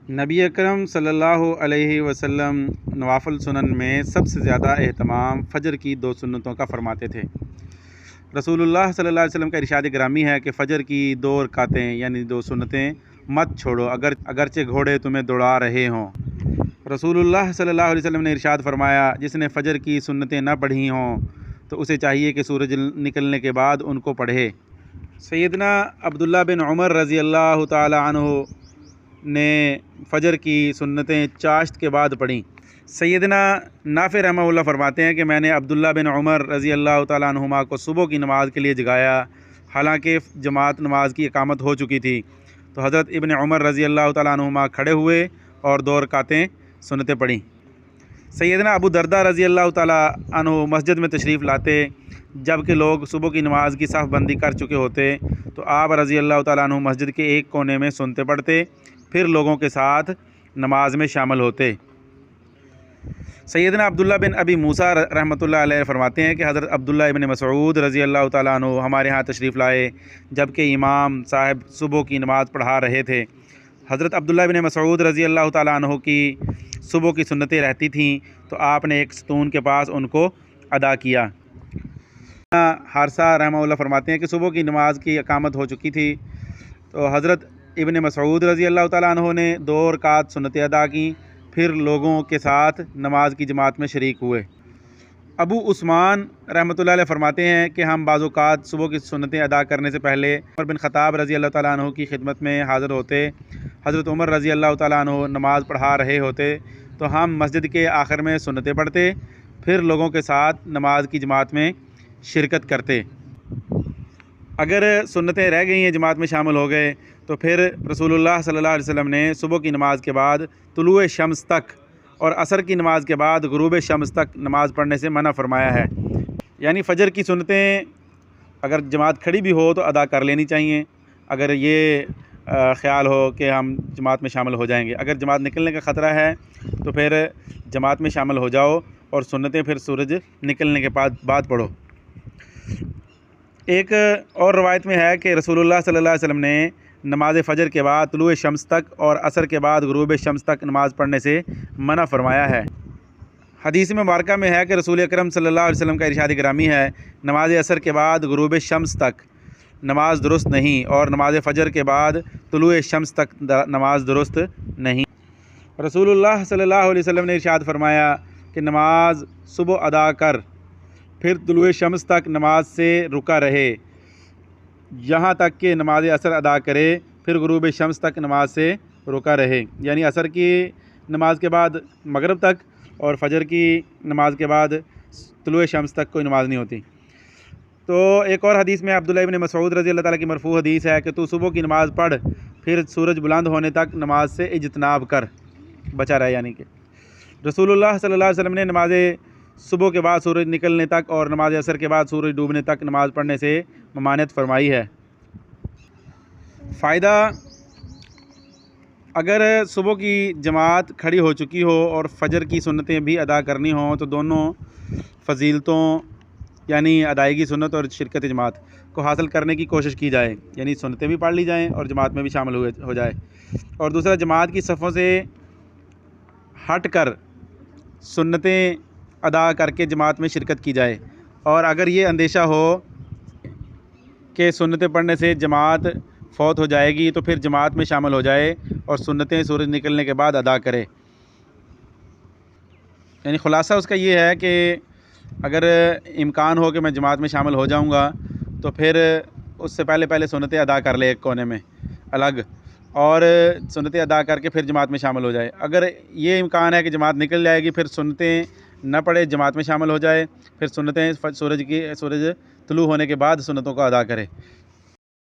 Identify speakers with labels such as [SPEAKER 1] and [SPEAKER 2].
[SPEAKER 1] نبی اکرم صلی اللہ علیہ وسلم نوافل سنن میں سب سے زیادہ اہتمام فجر کی 2 سنتوں کا فرماتے تھے۔ رسول اللہ صلی اللہ علیہ وسلم کا ارشاد گرامی ہے کہ فجر کی 2 رکعتیں یعنی 2 سنتیں مت چھوڑو اگرچہ گھوڑے تمہیں دوڑا رہے ہوں۔ رسول اللہ صلی اللہ علیہ وسلم نے ارشاد فرمایا، جس نے فجر کی سنتیں نہ پڑھی ہوں تو اسے چاہیے کہ سورج نکلنے کے بعد ان کو پڑھے۔ سیدنا عبداللہ بن عمر رضی اللہ تعالی عنہ نے فجر کی سنتیں چاشت کے بعد پڑھیں۔ سیدنا نافع رحمہ اللہ فرماتے ہیں کہ میں نے عبداللہ بن عمر رضی اللہ تعالیٰ عنہما کو صبح کی نماز کے لیے جگایا، حالانکہ جماعت نماز کی اقامت ہو چکی تھی، تو حضرت ابن عمر رضی اللہ تعالیٰ عنہما کھڑے ہوئے اور 2 رکعتیں سنتیں پڑھیں۔ سیدنا ابو درداء رضی اللہ تعالیٰ عنہ مسجد میں تشریف لاتے، جب کہ لوگ صبح کی نماز کی صف بندی کر چکے ہوتے تو آپ رضی اللہ تعالیٰ عنہ مسجد کے ایک کونے میں سنتے پڑھتے، پھر لوگوں کے ساتھ نماز میں شامل ہوتے۔ سیدنا عبداللہ بن ابی موسیٰ رحمۃ اللہ علیہ فرماتے ہیں کہ حضرت عبداللہ ابن مسعود رضی اللہ تعالیٰ عنہ ہمارے ہاں تشریف لائے، جب کہ امام صاحب صبح کی نماز پڑھا رہے تھے۔ حضرت عبداللہ ابن مسعود رضی اللہ تعالیٰ عنہ کی صبح کی سنتیں رہتی تھیں تو آپ نے ایک ستون کے پاس ان کو ادا کیا۔ حارثہ رحمہ اللہ فرماتے ہیں کہ صبح کی نماز کی اقامت ہو چکی تھی تو حضرت ابن مسعود رضی اللہ تعالیٰ عنہ نے 2 رکعت سنتیں ادا کیں، پھر لوگوں کے ساتھ نماز کی جماعت میں شریک ہوئے۔ ابو عثمان رحمۃ اللہ علیہ فرماتے ہیں کہ ہم بعض اوقات صبح کی سنتیں ادا کرنے سے پہلے عمر بن خطاب رضی اللہ تعالیٰ عنہ کی خدمت میں حاضر ہوتے۔ حضرت عمر رضی اللہ تعالیٰ عنہ نماز پڑھا رہے ہوتے تو ہم مسجد کے آخر میں سنتیں پڑھتے، پھر لوگوں کے ساتھ نماز کی جماعت میں شرکت کرتے۔ اگر سنتیں رہ گئی ہیں، جماعت میں شامل ہو گئے، تو پھر رسول اللہ صلی اللہ علیہ وسلم نے صبح کی نماز کے بعد طلوع شمس تک اور عصر کی نماز کے بعد غروب شمس تک نماز پڑھنے سے منع فرمایا ہے۔ یعنی فجر کی سنتیں اگر جماعت کھڑی بھی ہو تو ادا کر لینی چاہیے، اگر یہ خیال ہو کہ ہم جماعت میں شامل ہو جائیں گے۔ اگر جماعت نکلنے کا خطرہ ہے تو پھر جماعت میں شامل ہو جاؤ اور سنتیں پھر سورج نکلنے کے بعد پڑھو۔ ایک اور روایت میں ہے کہ رسول اللہ صلی اللہ علیہ وسلم نے نماز فجر کے بعد طلوع شمس تک اور عصر کے بعد غروب شمس تک نماز پڑھنے سے منع فرمایا ہے۔ حدیث مبارکہ میں ہے کہ رسول اکرم صلی اللہ علیہ وسلم کا ارشاد گرامی ہے، نماز عصر کے بعد غروب شمس تک نماز درست نہیں، اور نماز فجر کے بعد طلوع شمس تک نماز درست نہیں۔ رسول اللہ صلی اللہ علیہ وسلم نے ارشاد فرمایا کہ نماز صبح ادا کر، پھر طلوع شمس تک نماز سے رکا رہے، یہاں تک کہ نماز عصر ادا کرے، پھر غروب شمس تک نماز سے رکا رہے۔ یعنی عصر کی نماز کے بعد مغرب تک اور فجر کی نماز کے بعد طلوع شمس تک کوئی نماز نہیں ہوتی۔ تو ایک اور حدیث میں عبداللہ ابن مسعود رضی اللہ تعالیٰ کی مرفوع حدیث ہے کہ تو صبح کی نماز پڑھ، پھر سورج بلند ہونے تک نماز سے اجتناب کر، بچا رہے۔ یعنی کہ رسول اللہ صلی اللہ علیہ وسلم نے نماز صبح کے بعد سورج نکلنے تک اور نماز عصر کے بعد سورج ڈوبنے تک نماز پڑھنے سے ممانعت فرمائی ہے۔ فائدہ: اگر صبح کی جماعت کھڑی ہو چکی ہو اور فجر کی سنتیں بھی ادا کرنی ہوں تو دونوں فضیلتوں یعنی ادائیگی سنت اور شرکت جماعت کو حاصل کرنے کی کوشش کی جائے، یعنی سنتیں بھی پڑھ لی جائیں اور جماعت میں بھی شامل ہو جائے۔ اور دوسرا، جماعت کی صفوں سے ہٹ کر سنتیں ادا کر کے جماعت میں شرکت کی جائے، اور اگر یہ اندیشہ ہو کہ سنتیں پڑھنے سے جماعت فوت ہو جائے گی تو پھر جماعت میں شامل ہو جائے اور سنتیں سورج نکلنے کے بعد ادا کرے۔ یعنی خلاصہ اس کا یہ ہے کہ اگر امکان ہو کہ میں جماعت میں شامل ہو جاؤں گا تو پھر اس سے پہلے سنتیں ادا کر لے ایک کونے میں الگ، اور سنتیں ادا کر کے پھر جماعت میں شامل ہو جائے۔ اگر یہ امکان ہے کہ جماعت نکل جائے گی، پھر سنتیں نہ پڑھے، جماعت میں شامل ہو جائے، پھر سنتیں سورج طلوع ہونے کے بعد سنتوں کو ادا کرے۔